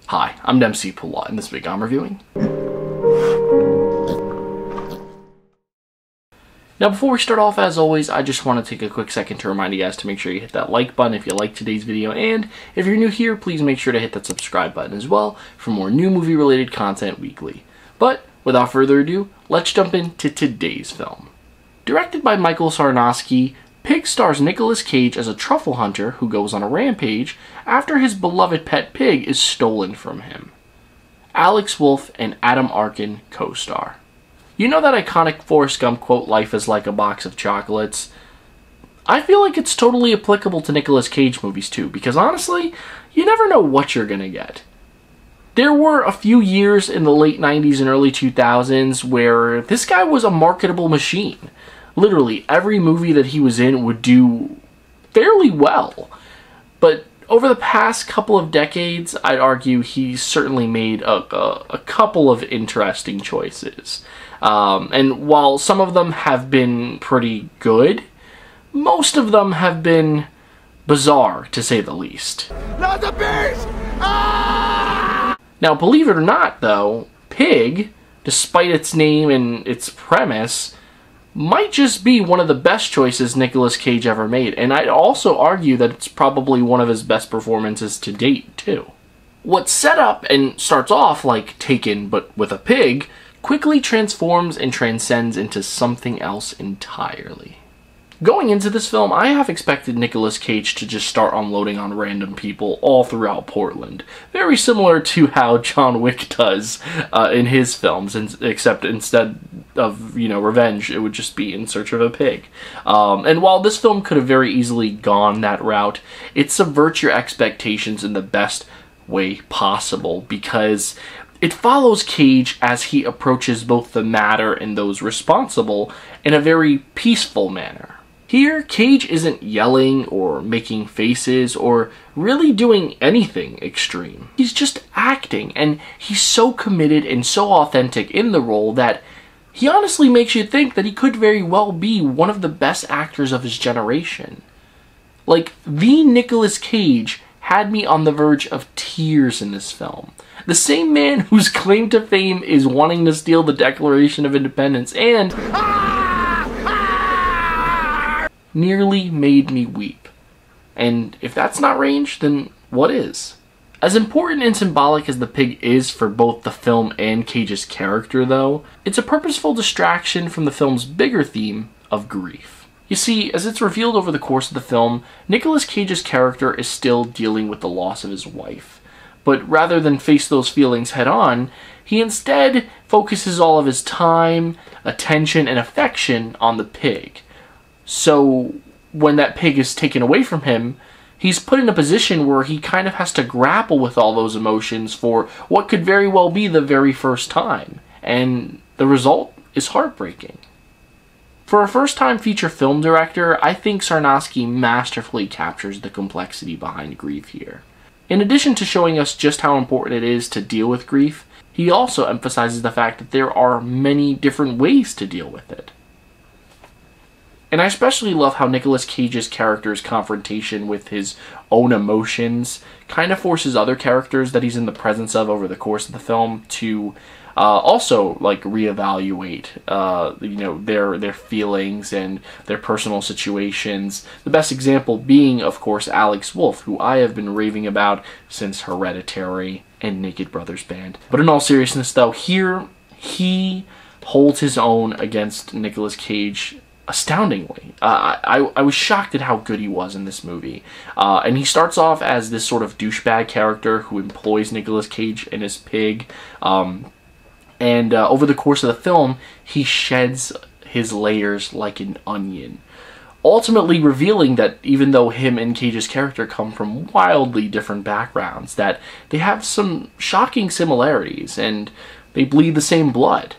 Hi, I'm Dempsey Pula, and this week I'm reviewing. Now before we start off, as always, I just want to take a quick second to remind you guys to make sure you hit that like button if you like today's video, and if you're new here, please make sure to hit that subscribe button as well for more new movie related content weekly. But without further ado, let's jump into today's film. Directed by Michael Sarnowski, Pig stars Nicolas Cage as a truffle hunter who goes on a rampage after his beloved pet pig is stolen from him. Alex Wolff and Adam Arkin co-star. You know that iconic Forrest Gump quote, "Life is like a box of chocolates"? I feel like it's totally applicable to Nicolas Cage movies too, because honestly, you never know what you're gonna get. There were a few years in the late 90s and early 2000s where this guy was a marketable machine. Literally, every movie that he was in would do fairly well. But over the past couple of decades, I'd argue he's certainly made a couple of interesting choices. And while some of them have been pretty good, most of them have been bizarre, to say the least. Not the beast! Ah! Now, believe it or not, though, Pig, despite its name and its premise, might just be one of the best choices Nicolas Cage ever made, and I'd also argue that it's probably one of his best performances to date, too. What's set up and starts off like Taken but with a pig, quickly transforms and transcends into something else entirely. Going into this film, I have expected Nicolas Cage to just start unloading on random people all throughout Portland. Very similar to how John Wick does in his films, except instead of, revenge, it would just be in search of a pig. And while this film could have very easily gone that route, it subverts your expectations in the best way possible, because it follows Cage as he approaches both the matter and those responsible in a very peaceful manner. Here, Cage isn't yelling or making faces or really doing anything extreme. He's just acting, and he's so committed and so authentic in the role that he honestly makes you think that he could very well be one of the best actors of his generation. Like, the Nicolas Cage had me on the verge of tears in this film. The same man whose claim to fame is wanting to steal the Declaration of Independence and nearly made me weep. And if that's not range, then what is? As important and symbolic as the pig is for both the film and Cage's character, though, it's a purposeful distraction from the film's bigger theme of grief. You see, as it's revealed over the course of the film, Nicolas Cage's character is still dealing with the loss of his wife. But rather than face those feelings head on, he instead focuses all of his time, attention, and affection on the pig. So when that pig is taken away from him, he's put in a position where he kind of has to grapple with all those emotions for what could very well be the very first time. And the result is heartbreaking. For a first-time feature film director, I think Sarnowski masterfully captures the complexity behind grief here. In addition to showing us just how important it is to deal with grief, he also emphasizes the fact that there are many different ways to deal with it. And I especially love how Nicolas Cage's character's confrontation with his own emotions kind of forces other characters that he's in the presence of over the course of the film to also reevaluate their feelings and their personal situations. The best example being, of course, Alex Wolff, who I have been raving about since Hereditary and Naked Brothers Band. But in all seriousness, though, here he holds his own against Nicolas Cage astoundingly. I was shocked at how good he was in this movie. And he starts off as this sort of douchebag character who employs Nicolas Cage and his pig. And over the course of the film, he sheds his layers like an onion, ultimately revealing that even though him and Cage's character come from wildly different backgrounds, that they have some shocking similarities, and they bleed the same blood.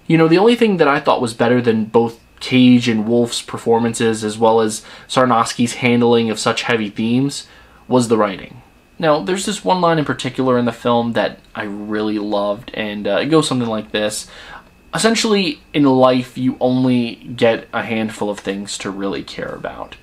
The only thing that I thought was better than both Cage and Wolff's performances, as well as Sarnowski's handling of such heavy themes, was the writing. Now, there's this one line in particular in the film that I really loved, and it goes something like this. Essentially, in life, you only get a handful of things to really care about.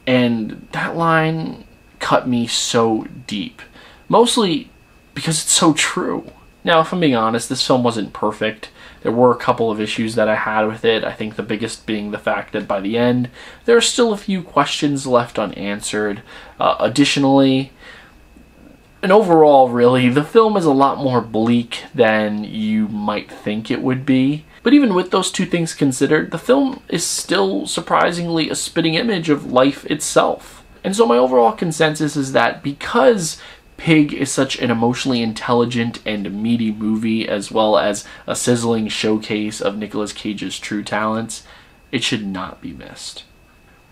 And that line cut me so deep. Mostly because it's so true. Now, if I'm being honest, this film wasn't perfect. There were a couple of issues that I had with it. I think the biggest being the fact that by the end, there are still a few questions left unanswered. Additionally, and overall, really, the film is a lot more bleak than you might think it would be. But even with those two things considered, the film is still surprisingly a spitting image of life itself. And so my overall consensus is that because Pig is such an emotionally intelligent and meaty movie, as well as a sizzling showcase of Nicolas Cage's true talents, it should not be missed.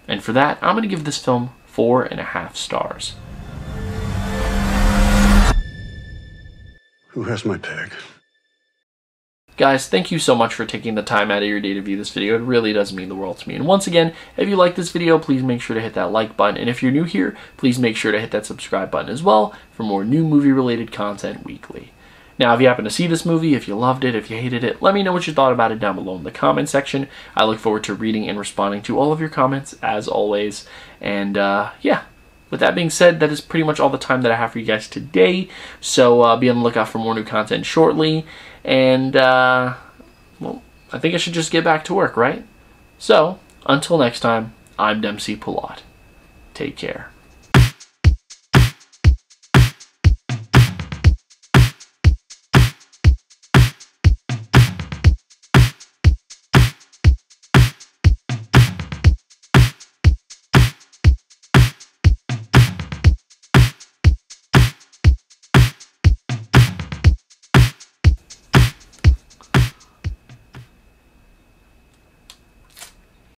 And for that, I'm going to give this film 4.5 stars. Who has my pig? Guys, thank you so much for taking the time out of your day to view this video. It really does mean the world to me. And once again, if you like this video, please make sure to hit that like button. And if you're new here, please make sure to hit that subscribe button as well for more new movie-related content weekly. Now, if you happen to see this movie, if you loved it, if you hated it, let me know what you thought about it down below in the comment section. I look forward to reading and responding to all of your comments, as always. And, yeah. With that being said, that is pretty much all the time that I have for you guys today. So be on the lookout for more new content shortly. And, well, I think I should just get back to work, right? So, until next time, I'm Dempsey Pulot. Take care.